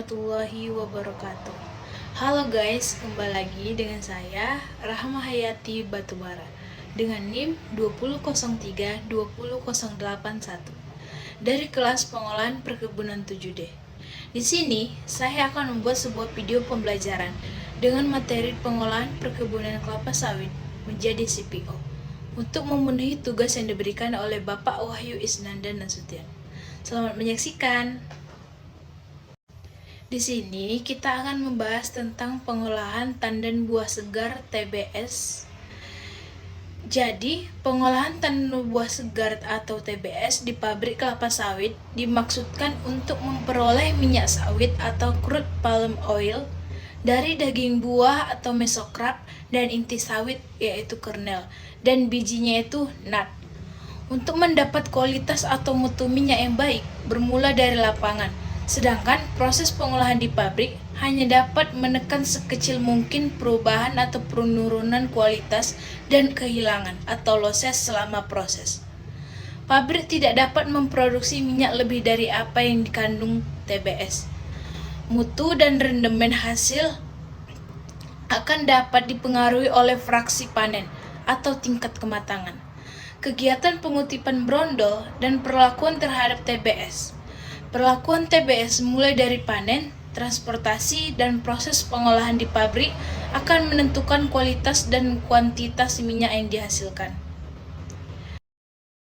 warahmatullahi wabarakatuh. Halo guys, kembali lagi dengan saya Rahma Hayati Batubara dengan NIM 200320081 dari kelas pengolahan perkebunan 7D. Di sini saya akan membuat sebuah video pembelajaran dengan materi pengolahan perkebunan kelapa sawit menjadi CPO untuk memenuhi tugas yang diberikan oleh Bapak Wahyu Isnanda Nasution. Selamat menyaksikan. Di sini kita akan membahas tentang pengolahan tandan buah segar TBS. Jadi, pengolahan tandan buah segar atau TBS di pabrik kelapa sawit dimaksudkan untuk memperoleh minyak sawit atau crude palm oil dari daging buah atau mesokrap dan inti sawit yaitu kernel dan bijinya itu nut. Untuk mendapat kualitas atau mutu minyak yang baik bermula dari lapangan. Sedangkan proses pengolahan di pabrik hanya dapat menekan sekecil mungkin perubahan atau penurunan kualitas dan kehilangan atau losses selama proses. Pabrik tidak dapat memproduksi minyak lebih dari apa yang dikandung TBS. Mutu dan rendemen hasil akan dapat dipengaruhi oleh fraksi panen atau tingkat kematangan, kegiatan pengutipan brondol, dan perlakuan terhadap TBS. Perlakuan TBS mulai dari panen, transportasi, dan proses pengolahan di pabrik akan menentukan kualitas dan kuantitas minyak yang dihasilkan.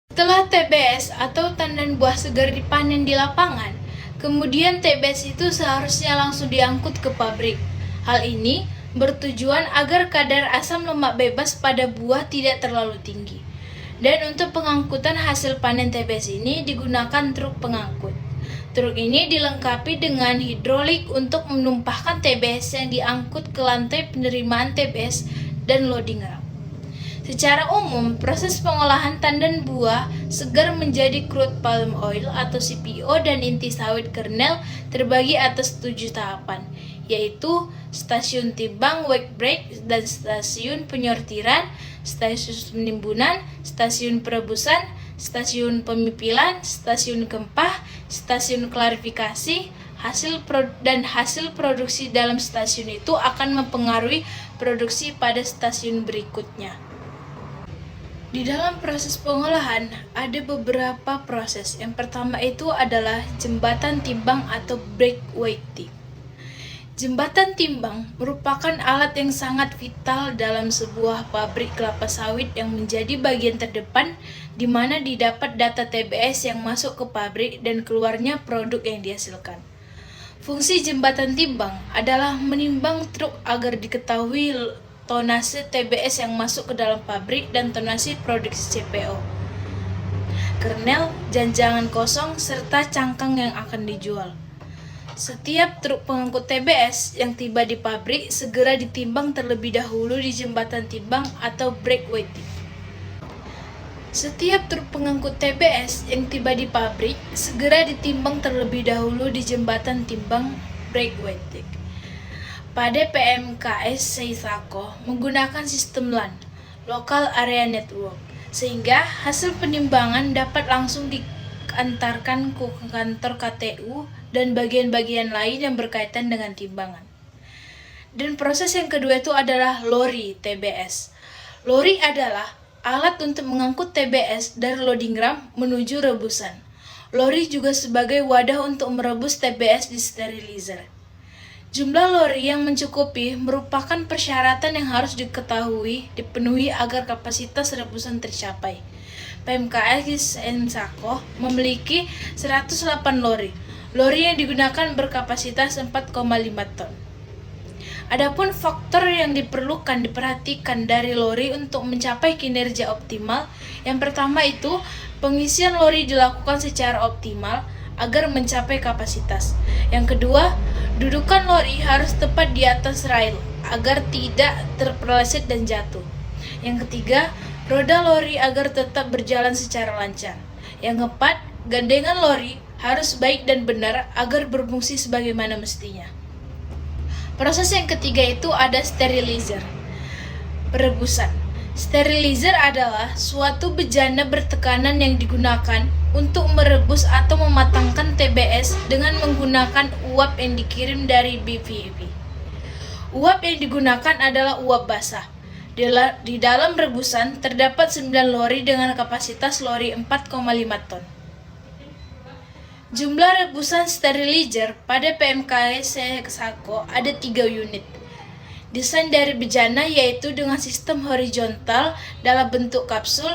Setelah TBS atau tandan buah segar dipanen di lapangan, kemudian TBS itu seharusnya langsung diangkut ke pabrik. Hal ini bertujuan agar kadar asam lemak bebas pada buah tidak terlalu tinggi. Dan untuk pengangkutan hasil panen TBS ini digunakan truk pengangkut. Truk ini dilengkapi dengan hidrolik untuk menumpahkan TBS yang diangkut ke lantai penerimaan TBS dan loading ram. Secara umum, proses pengolahan tandan buah segar menjadi crude palm oil atau CPO dan inti sawit kernel terbagi atas 7 tahapan, yaitu stasiun timbang wake break dan stasiun penyortiran, stasiun penimbunan, stasiun perebusan, stasiun pemipilan, stasiun kempah, stasiun klarifikasi, hasil produksi dalam stasiun itu akan mempengaruhi produksi pada stasiun berikutnya. Di dalam proses pengolahan ada beberapa proses. Yang pertama itu adalah jembatan timbang atau break weighting. Jembatan timbang merupakan alat yang sangat vital dalam sebuah pabrik kelapa sawit yang menjadi bagian terdepan di mana didapat data TBS yang masuk ke pabrik dan keluarnya produk yang dihasilkan. Fungsi jembatan timbang adalah menimbang truk agar diketahui tonase TBS yang masuk ke dalam pabrik dan tonase produksi CPO, kernel, janjangan kosong, serta cangkang yang akan dijual. Setiap truk pengangkut TBS yang tiba di pabrik segera ditimbang terlebih dahulu di jembatan timbang atau break weighting. Setiap truk pengangkut TBS yang tiba di pabrik segera ditimbang terlebih dahulu di jembatan timbang break weighting. Pada PMKS Seisako menggunakan sistem LAN, Local Area Network, sehingga hasil penimbangan dapat langsung diantarkan ke kantor KTU dan bagian-bagian lain yang berkaitan dengan timbangan. Dan proses yang kedua itu adalah lori TBS. Lori adalah alat untuk mengangkut TBS dari loading ram menuju rebusan. Lori juga sebagai wadah untuk merebus TBS di sterilizer. Jumlah lori yang mencukupi merupakan persyaratan yang harus dipenuhi agar kapasitas rebusan tercapai. PMKS Seisako memiliki 108 lori. Lori yang digunakan berkapasitas 4,5 ton. Adapun faktor yang diperhatikan dari lori untuk mencapai kinerja optimal, yang pertama itu pengisian lori dilakukan secara optimal agar mencapai kapasitas. Yang kedua, dudukan lori harus tepat di atas rail agar tidak terpeleset dan jatuh. Yang ketiga, roda lori agar tetap berjalan secara lancar. Yang keempat, gandengan lori harus baik dan benar agar berfungsi sebagaimana mestinya. Proses yang ketiga itu ada sterilizer, perebusan. Sterilizer adalah suatu bejana bertekanan yang digunakan untuk merebus atau mematangkan TBS dengan menggunakan uap yang dikirim dari BVP. Uap yang digunakan adalah uap basah. Di dalam rebusan terdapat 9 lori dengan kapasitas lori 4,5 ton. Jumlah rebusan sterilizer pada PMKS Sako ada 3 unit. Desain dari bejana yaitu dengan sistem horizontal dalam bentuk kapsul.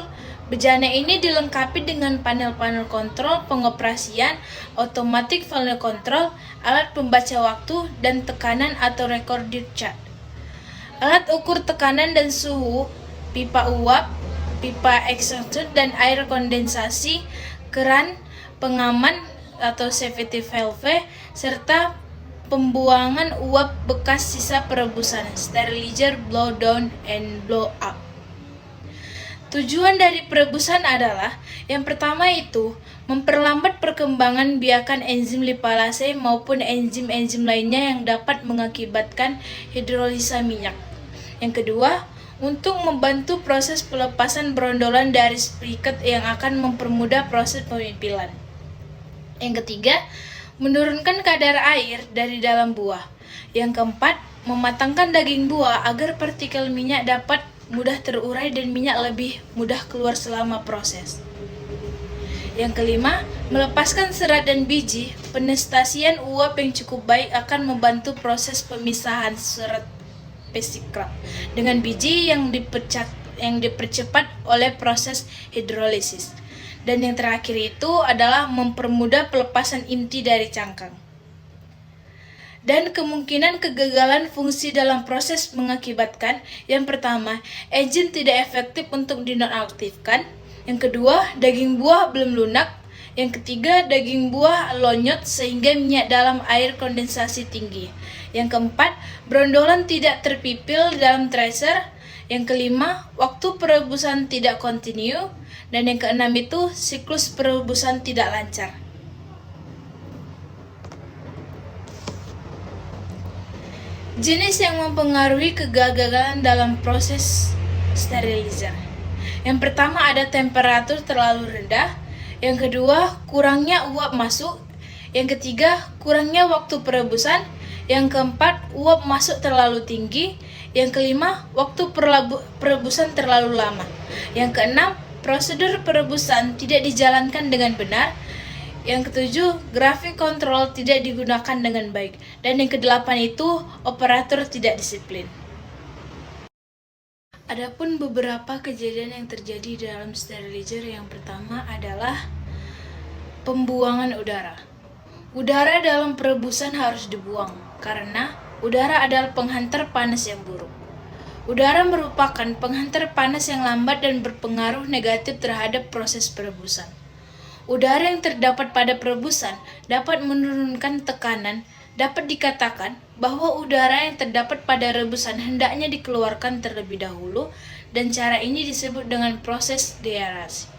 Bejana ini dilengkapi dengan panel-panel kontrol pengoperasian, automatic valve control, alat pembaca waktu, dan tekanan atau recorded chart. Alat ukur tekanan dan suhu, pipa uap, pipa exhaust dan air kondensasi, keran, pengaman atau safety valve, serta pembuangan uap bekas sisa perebusan, sterilizer blow down and blow up. Tujuan dari perebusan adalah yang pertama itu memperlambat perkembangan biakan enzim lipase maupun enzim-enzim lainnya yang dapat mengakibatkan hidrolisa minyak. Yang kedua, untuk membantu proses pelepasan brondolan dari spriket yang akan mempermudah proses pemimpilan. Yang ketiga, menurunkan kadar air dari dalam buah. Yang keempat, mematangkan daging buah agar partikel minyak dapat mudah terurai dan minyak lebih mudah keluar selama proses. Yang kelima, melepaskan serat dan biji. Penestasian uap yang cukup baik akan membantu proses pemisahan serat pesikrap dengan biji yang dipercepat oleh proses hidrolisis. Dan yang terakhir itu adalah mempermudah pelepasan inti dari cangkang. Dan kemungkinan kegagalan fungsi dalam proses mengakibatkan yang pertama, enzim tidak efektif untuk dinonaktifkan. Yang kedua, daging buah belum lunak. Yang ketiga, daging buah lonyot sehingga minyak dalam air kondensasi tinggi. Yang keempat, brondolan tidak terpipil dalam tracer. Yang kelima, waktu perebusan tidak kontinu. Dan yang keenam itu, siklus perebusan tidak lancar. Jenis yang mempengaruhi kegagalan dalam proses sterilizer. Yang pertama ada temperatur terlalu rendah. Yang kedua, kurangnya uap masuk. Yang ketiga, kurangnya waktu perebusan. Yang keempat, uap masuk terlalu tinggi. Yang kelima, waktu perebusan terlalu lama. Yang keenam, prosedur perebusan tidak dijalankan dengan benar. Yang ketujuh, grafik kontrol tidak digunakan dengan baik. Dan yang kedelapan itu, operator tidak disiplin. Adapun beberapa kejadian yang terjadi dalam sterilizer, yang pertama adalah pembuangan udara. Udara dalam perebusan harus dibuang karena udara adalah penghantar panas yang buruk. Udara merupakan penghantar panas yang lambat dan berpengaruh negatif terhadap proses perebusan. Udara yang terdapat pada perebusan dapat menurunkan tekanan. Dapat dikatakan bahwa udara yang terdapat pada rebusan hendaknya dikeluarkan terlebih dahulu, dan cara ini disebut dengan proses deaerasi.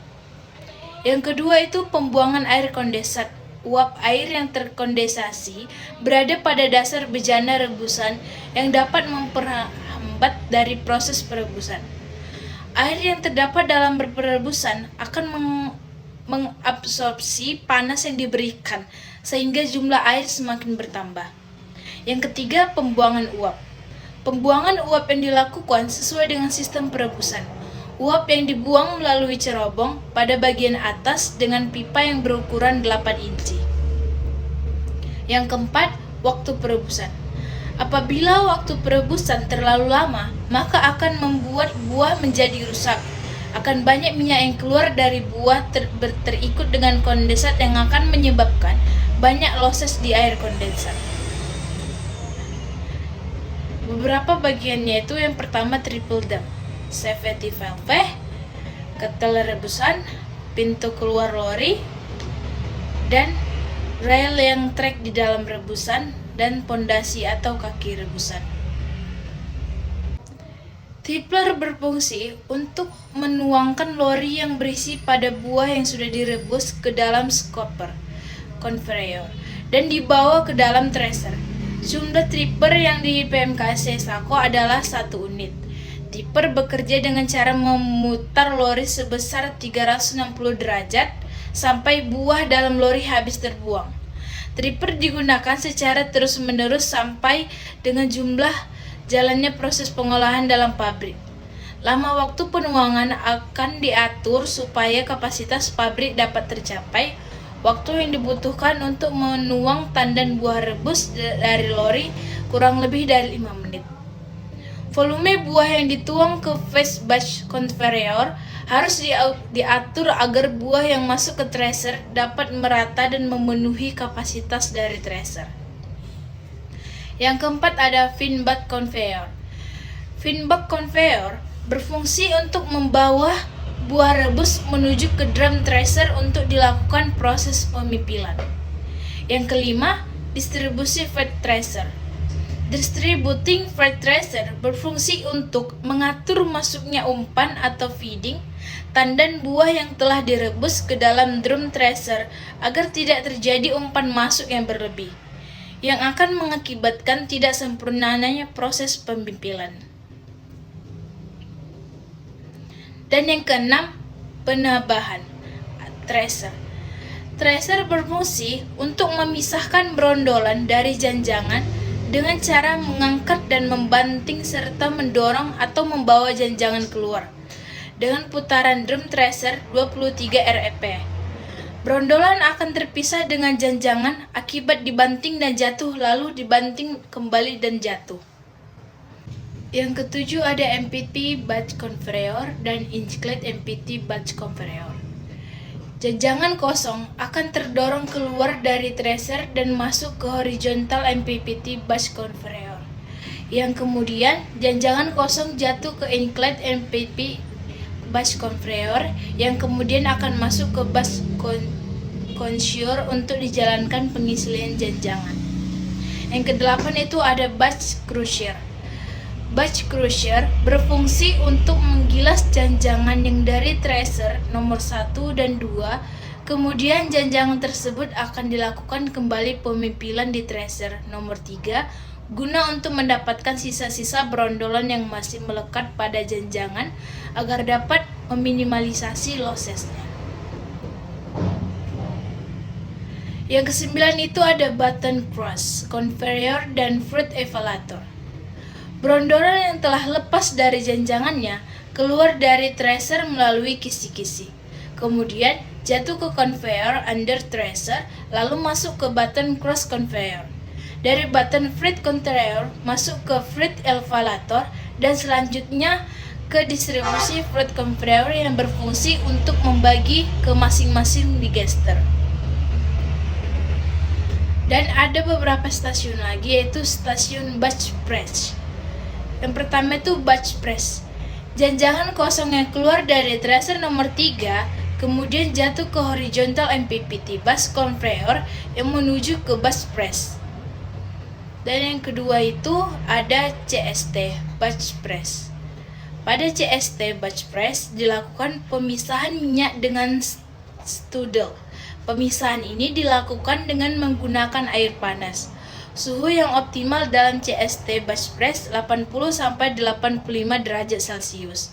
Yang kedua itu pembuangan air kondensat. Uap air yang terkondensasi berada pada dasar bejana rebusan yang dapat memperhambat dari proses perebusan. Air yang terdapat dalam perebusan akan mengabsorpsi panas yang diberikan sehingga jumlah air semakin bertambah. Yang ketiga, pembuangan uap. Pembuangan uap yang dilakukan sesuai dengan sistem perebusan. Uap yang dibuang melalui cerobong pada bagian atas dengan pipa yang berukuran 8 inci. Yang keempat, waktu perebusan. Apabila waktu perebusan terlalu lama, maka akan membuat buah menjadi rusak. Akan banyak minyak yang keluar dari buah terikut dengan kondensat yang akan menyebabkan banyak losses di air kondensat. Beberapa bagiannya itu yang pertama triple dump, safety valve, ketel rebusan, pintu keluar lori, dan rail yang trek di dalam rebusan, dan pondasi atau kaki rebusan. Tippler berfungsi untuk menuangkan lori yang berisi pada buah yang sudah direbus ke dalam scooper, conveyor, dan dibawa ke dalam tracer. Jumlah tripper yang di PMKS Sako adalah 1 unit. Tipper bekerja dengan cara memutar lori sebesar 360 derajat sampai buah dalam lori habis terbuang. Tripper digunakan secara terus-menerus sampai dengan jumlah jalannya proses pengolahan dalam pabrik. Lama waktu penuangan akan diatur supaya kapasitas pabrik dapat tercapai. Waktu yang dibutuhkan untuk menuang tandan buah rebus dari lori kurang lebih dari 5 menit. Volume buah yang dituang ke fast batch conveyor harus diatur agar buah yang masuk ke thresher dapat merata dan memenuhi kapasitas dari thresher. Yang keempat ada finback conveyor. Finback conveyor berfungsi untuk membawa buah rebus menuju ke drum thresher untuk dilakukan proses pemipilan. Yang kelima, distribusi feed thresher. Distributing feed thresher berfungsi untuk mengatur masuknya umpan atau feeding tandan buah yang telah direbus ke dalam drum thresher agar tidak terjadi umpan masuk yang berlebih, yang akan mengakibatkan tidak sempurnanya proses pemipilan. Dan yang keenam, penabahan thresher. Thresher berfungsi untuk memisahkan brondolan dari janjangan dengan cara mengangkat dan membanting serta mendorong atau membawa janjangan keluar dengan putaran drum thresher 23 rep. Brondolan akan terpisah dengan janjangan akibat dibanting dan jatuh, lalu dibanting kembali dan jatuh. Yang ketujuh ada MPT batch conveyor dan incline MPT batch conveyor. Janjangan kosong akan terdorong keluar dari thresher dan masuk ke horizontal MPT batch conveyor. Yang kemudian janjangan kosong jatuh ke incline MPT batch conveyor yang kemudian akan masuk ke batch conveyor untuk dijalankan pengisian janjangan. Yang kedelapan itu ada batch crusher. Batch crusher berfungsi untuk menggilas janjangan yang dari thresher nomor 1 dan 2, kemudian janjangan tersebut akan dilakukan kembali pemipilan di thresher nomor 3 guna untuk mendapatkan sisa-sisa brondolan yang masih melekat pada janjangan agar dapat meminimalisasi lossesnya. Yang kesembilan itu ada button cross, conveyor, dan fruit evaluator. Brondolan yang telah lepas dari janjangannya keluar dari thresher melalui kisi-kisi, kemudian jatuh ke conveyor under thresher, lalu masuk ke button cross conveyor. Dari button fruit conveyor masuk ke fruit evaluator dan selanjutnya ke distribusi fruit conveyor yang berfungsi untuk membagi ke masing-masing digester. Dan ada beberapa stasiun lagi, yaitu stasiun batch press. Yang pertama itu batch press. Janjangan kosong yang keluar dari thresher nomor 3 kemudian jatuh ke horizontal MPT batch conveyor yang menuju ke batch press. Dan yang kedua itu ada CST batch press. Pada CST batch press dilakukan pemisahan minyak dengan strudel. Pemisahan ini dilakukan dengan menggunakan air panas. Suhu yang optimal dalam CST batch press 80-85 derajat Celcius.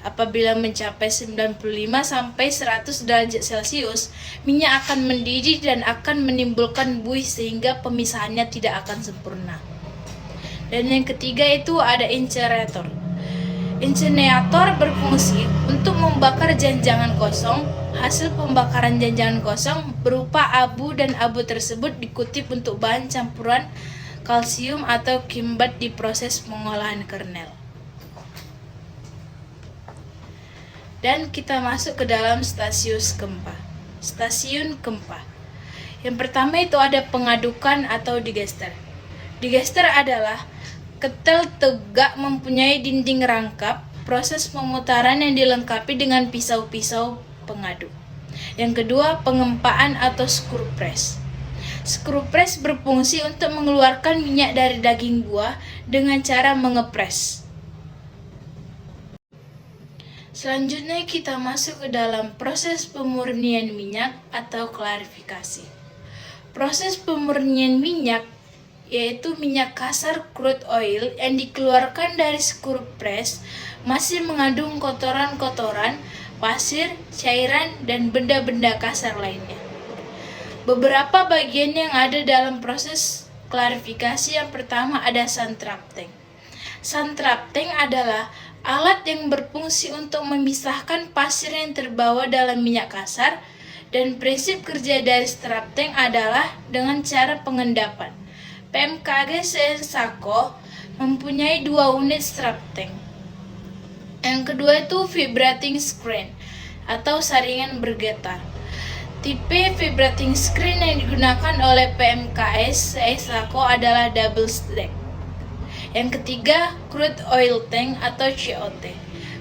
Apabila mencapai 95 sampai 100 derajat Celcius, minyak akan mendidih dan akan menimbulkan buih sehingga pemisahannya tidak akan sempurna. Dan yang ketiga itu ada incinerator. Incinerator berfungsi untuk membakar janjangan kosong. Hasil pembakaran janjangan kosong berupa abu dan abu tersebut dikutip untuk bahan campuran kalsium atau kimbat di proses pengolahan kernel. Dan kita masuk ke dalam stasiun Kempa. Yang pertama itu ada pengadukan atau digester. Digester adalah ketel tegak mempunyai dinding rangkap, proses pemutaran yang dilengkapi dengan pisau-pisau pengadu. Yang kedua, pengempaan atau screw press. Screw press berfungsi untuk mengeluarkan minyak dari daging buah dengan cara mengepres. Selanjutnya kita masuk ke dalam proses pemurnian minyak atau klarifikasi. Proses pemurnian minyak yaitu minyak kasar crude oil yang dikeluarkan dari screw press, masih mengandung kotoran-kotoran, pasir, cairan, dan benda-benda kasar lainnya. Beberapa bagian yang ada dalam proses klarifikasi yang pertama ada sand trap tank. Sand trap tank adalah alat yang berfungsi untuk memisahkan pasir yang terbawa dalam minyak kasar, dan prinsip kerja dari trap tank adalah dengan cara pengendapan. PMKG Sensako mempunyai 2 unit trap tank. Yang kedua itu vibrating screen atau saringan bergetar. Tipe vibrating screen yang digunakan oleh PMKS Sensako adalah double stack. Yang ketiga, crude oil tank atau COT.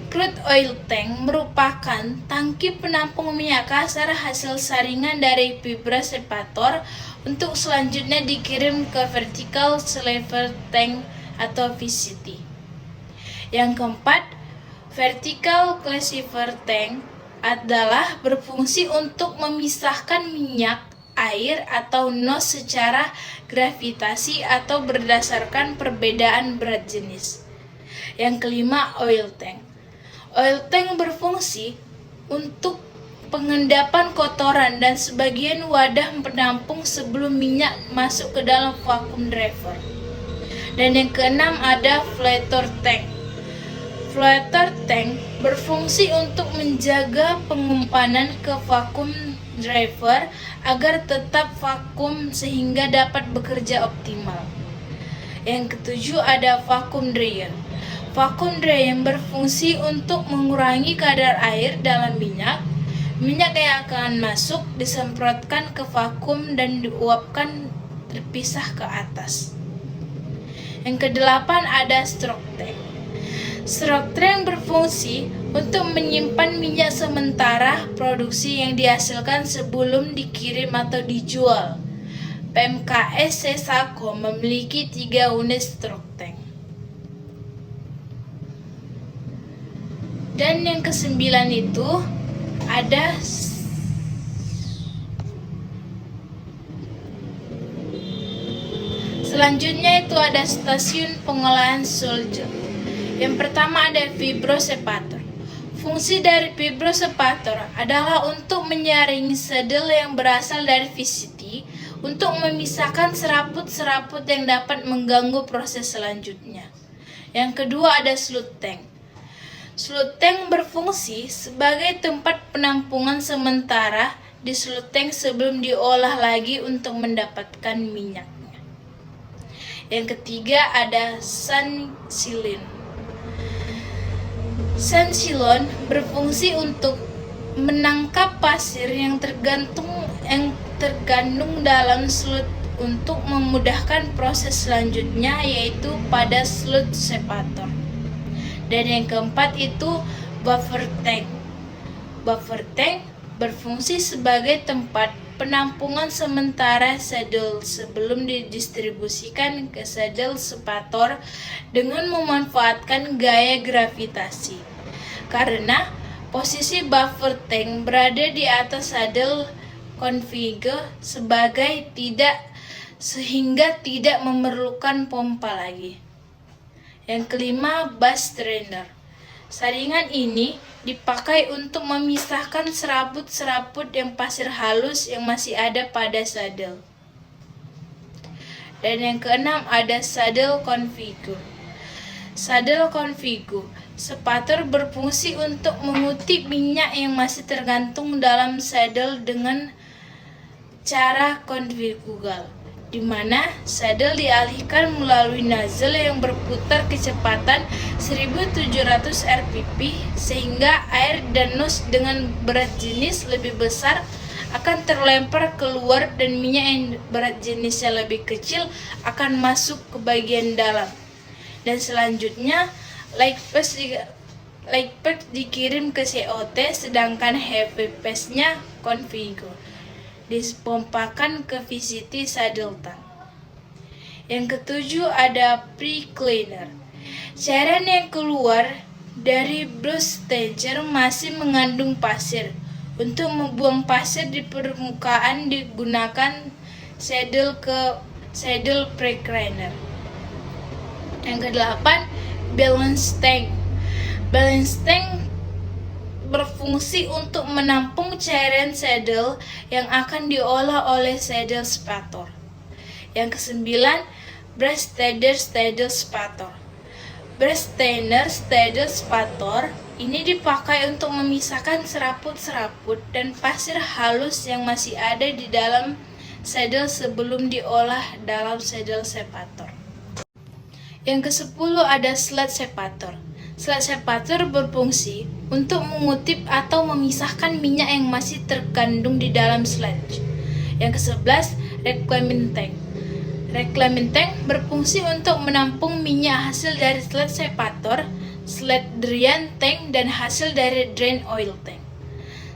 Crude oil tank merupakan tangki penampung minyak kasar hasil saringan dari vibrasepator untuk selanjutnya dikirim ke vertical sleeper tank atau VCT. Yang keempat, vertical sleeper tank adalah berfungsi untuk memisahkan minyak, air, atau NOx secara gravitasi atau berdasarkan perbedaan berat jenis. Yang kelima, oil tank. Oil tank berfungsi untuk pengendapan kotoran dan sebagian wadah penampung sebelum minyak masuk ke dalam vacuum driver. Dan yang keenam ada floater tank. Floater tank berfungsi untuk menjaga pengumpanan ke vacuum driver agar tetap vakum sehingga dapat bekerja optimal. Yang ketujuh ada vacuum dryer. Vacuum dryer berfungsi untuk mengurangi kadar air dalam minyak. Minyak yang akan masuk disemprotkan ke vakum dan diuapkan terpisah ke atas. Yang kedelapan ada stroke tank. Stroke tank berfungsi untuk menyimpan minyak sementara produksi yang dihasilkan sebelum dikirim atau dijual. PMKS Sensako memiliki 3 unit stroke tank. Dan yang kesembilan itu ada selanjutnya itu ada stasiun pengolahan sulfur. Yang pertama ada vibrosepator. Fungsi dari vibrosepator adalah untuk menyaring saddle yang berasal dari VCT untuk memisahkan serabut-serabut yang dapat mengganggu proses selanjutnya. Yang kedua ada sludge tank. Sludge tank berfungsi sebagai tempat penampungan sementara di sludge tank sebelum diolah lagi untuk mendapatkan minyaknya. Yang ketiga ada sand cylinder. Sand silon berfungsi untuk menangkap pasir yang tergandung dalam sludge untuk memudahkan proses selanjutnya yaitu pada sludge separator. Dan yang keempat itu buffer tank. Buffer tank berfungsi sebagai tempat penampungan sementara saddle sebelum didistribusikan ke saddle separator dengan memanfaatkan gaya gravitasi. Karena posisi buffer tank berada di atas saddle configure sehingga tidak memerlukan pompa lagi. Yang kelima, bus strainer. Saringan ini dipakai untuk memisahkan serabut-serabut yang pasir halus yang masih ada pada saddle. Dan yang keenam ada saddle configure. Saddle configure separator berfungsi untuk mengutip minyak yang masih tergantung dalam saddle dengan cara configure, di mana saddle dialihkan melalui nozzle yang berputar kecepatan 1700 rpm sehingga air dan NOx dengan berat jenis lebih besar akan terlempar keluar dan minyak yang berat jenisnya lebih kecil akan masuk ke bagian dalam. Dan selanjutnya light pack dikirim ke COT sedangkan heavy pack-nya configure dipompakan ke VCT saddle tank. Yang ketujuh ada pre-cleaner. Cairan yang keluar dari brush stager masih mengandung pasir. Untuk membuang pasir di permukaan digunakan saddle ke saddle brake runner. Yang kedelapan, balance tank. Balance tank berfungsi untuk menampung cairan saddle yang akan diolah oleh saddle spator. Yang kesembilan, Brestander saddle spator. Brestander saddle spator ini dipakai untuk memisahkan seraput-seraput dan pasir halus yang masih ada di dalam saddle sebelum diolah dalam saddle separator. Yang ke-10 ada sled separator. Sled separator berfungsi untuk mengutip atau memisahkan minyak yang masih terkandung di dalam sludge. Yang ke-11, reclaiming tank. Reclaiming tank berfungsi untuk menampung minyak hasil dari sled separator, sled drain tank, dan hasil dari drain oil tank.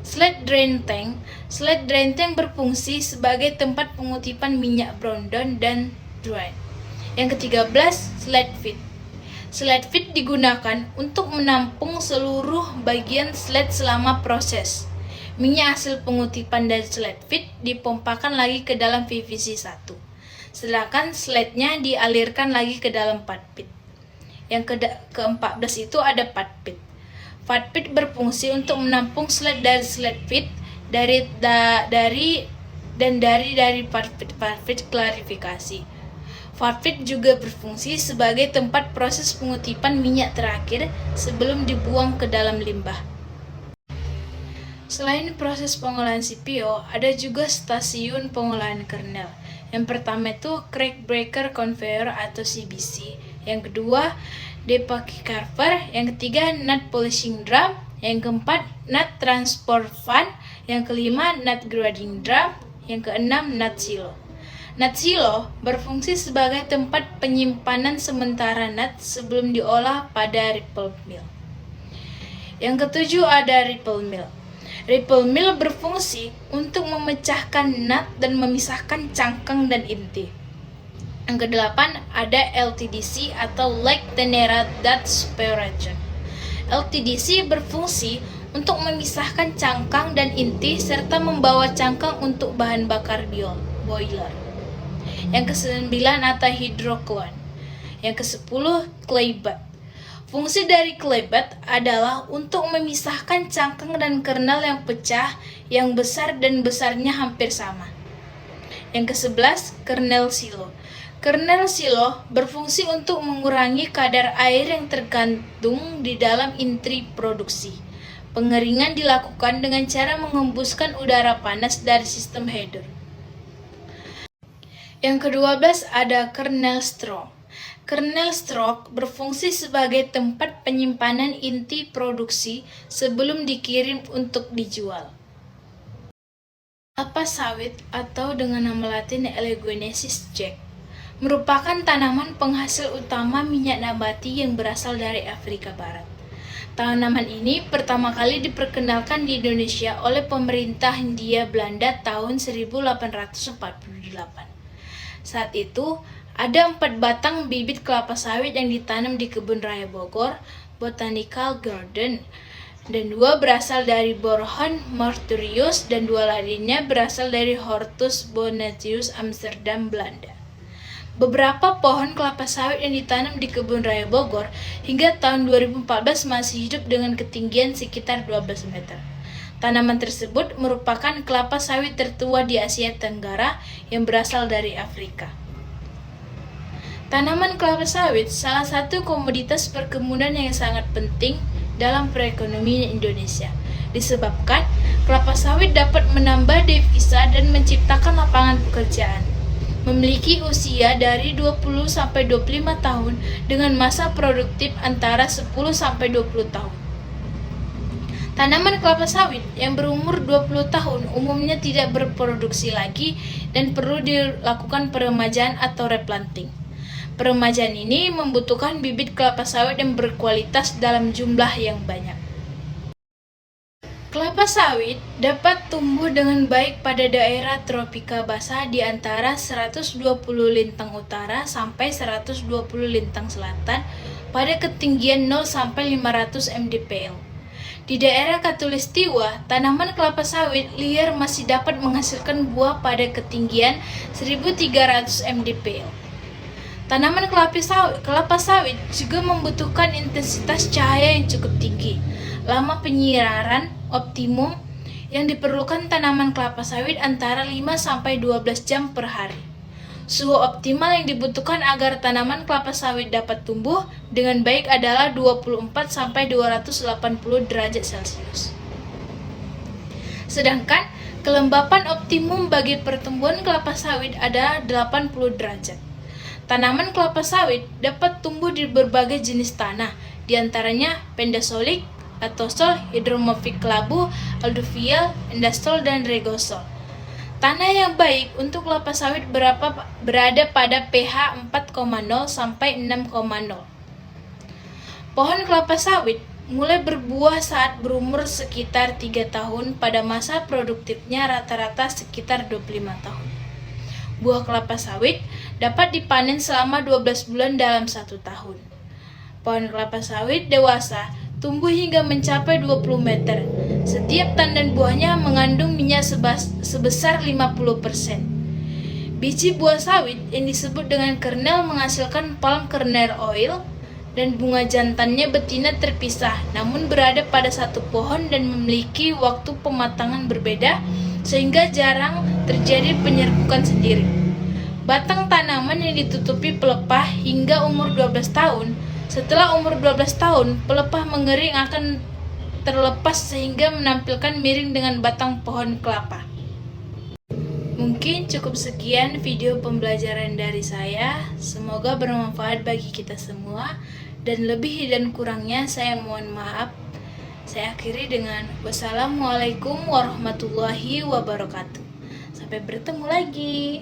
Sled drain tank berfungsi sebagai tempat pengutipan minyak Brandon dan drain. Yang ke-13, sled feed. Sled feed digunakan untuk menampung seluruh bagian sled selama proses. Minyak hasil pengutipan dari sled feed dipompakan lagi ke dalam PVC 1, sedangkan slednya dialirkan lagi ke dalam pad pit. Yang ke-14 itu ada pad pit. Pad pit berfungsi untuk menampung sled dari sled feed dari pad pit klarifikasi. Pad pit juga berfungsi sebagai tempat proses pengutipan minyak terakhir sebelum dibuang ke dalam limbah. Selain proses pengolahan CPO, ada juga stasiun pengolahan kernel. Yang pertama itu crack breaker conveyor atau CBC. Yang kedua, depucky carver. Yang ketiga, nut polishing drum. Yang keempat, nut transport fan. Yang kelima, nut grading drum. Yang keenam, nut silo. Nut silo berfungsi sebagai tempat penyimpanan sementara nut sebelum diolah pada ripple mill. Yang ketujuh ada ripple mill. Ripple mill berfungsi untuk memecahkan nut dan memisahkan cangkang dan inti. Yang kedelapan ada LTDC atau Lake Tenera Dutch Separation. LTDC berfungsi untuk memisahkan cangkang dan inti serta membawa cangkang untuk bahan bakar boiler. Yang ke-9 ada hydroclone. Yang ke-10 clay butt. Fungsi dari clay butt adalah untuk memisahkan cangkang dan kernel yang pecah, yang besar dan besarnya hampir sama. Yang ke-11 kernel silo. Kernel silo berfungsi untuk mengurangi kadar air yang tergantung di dalam intri produksi. Pengeringan dilakukan dengan cara mengembuskan udara panas dari sistem header. Yang ke-12 ada kernel stroke. Kernel stroke berfungsi sebagai tempat penyimpanan inti produksi sebelum dikirim untuk dijual. Kelapa sawit atau dengan nama latin Eleguinesis jack merupakan tanaman penghasil utama minyak nabati yang berasal dari Afrika Barat. Tanaman ini pertama kali diperkenalkan di Indonesia oleh pemerintah Hindia Belanda tahun 1848. Saat itu, ada 4 batang bibit kelapa sawit yang ditanam di Kebun Raya Bogor, Botanical Garden, dan 2 berasal dari Borhon Marturius dan 2 lainnya berasal dari Hortus Bonnetius Amsterdam, Belanda. Beberapa pohon kelapa sawit yang ditanam di Kebun Raya Bogor hingga tahun 2014 masih hidup dengan ketinggian sekitar 12 meter. Tanaman tersebut merupakan kelapa sawit tertua di Asia Tenggara yang berasal dari Afrika. Tanaman kelapa sawit salah satu komoditas perkebunan yang sangat penting dalam perekonomian Indonesia, disebabkan kelapa sawit dapat menambah devisa dan menciptakan lapangan pekerjaan. Memiliki usia dari 20-25 tahun dengan masa produktif antara 10-20 tahun. Tanaman kelapa sawit yang berumur 20 tahun umumnya tidak berproduksi lagi dan perlu dilakukan peremajaan atau replanting. Peremajaan ini membutuhkan bibit kelapa sawit yang berkualitas dalam jumlah yang banyak. Kelapa sawit dapat tumbuh dengan baik pada daerah tropika basah di antara 120 lintang utara sampai 120 lintang selatan pada ketinggian 0 sampai 500 mdpl. Di daerah Khatulistiwa, tanaman kelapa sawit liar masih dapat menghasilkan buah pada ketinggian 1.300 mdpl. Tanaman kelapa sawit juga membutuhkan intensitas cahaya yang cukup tinggi. Lama penyiraman optimum yang diperlukan tanaman kelapa sawit antara 5-12 jam per hari. Suhu optimal yang dibutuhkan agar tanaman kelapa sawit dapat tumbuh dengan baik adalah 24-280 derajat Celcius. Sedangkan kelembapan optimum bagi pertumbuhan kelapa sawit adalah 80 derajat. Tanaman kelapa sawit dapat tumbuh di berbagai jenis tanah, diantaranya pendasolik, atosol, hidromorfik kelabu, alluvial, endastol, dan regosol. Tanah yang baik untuk kelapa sawit berada pada pH 4,0 sampai 6,0. Pohon kelapa sawit mulai berbuah saat berumur sekitar 3 tahun, pada masa produktifnya rata-rata sekitar 25 tahun. Buah kelapa sawit dapat dipanen selama 12 bulan dalam 1 tahun. Pohon kelapa sawit dewasa tumbuh hingga mencapai 20 meter. Setiap tandan buahnya mengandung minyak sebesar 50%. Biji buah sawit yang disebut dengan kernel menghasilkan palm kernel oil, dan bunga jantannya betina terpisah namun berada pada satu pohon dan memiliki waktu pematangan berbeda sehingga jarang terjadi penyerbukan sendiri. Batang tanaman yang ditutupi pelepah hingga umur 12 tahun. Setelah umur 12 tahun, pelepah mengering akan terlepas sehingga menampilkan miring dengan batang pohon kelapa. Mungkin cukup sekian video pembelajaran dari saya. Semoga bermanfaat bagi kita semua, dan lebih dan kurangnya saya mohon maaf. Saya akhiri dengan wassalamualaikum warahmatullahi wabarakatuh. Sampai bertemu lagi.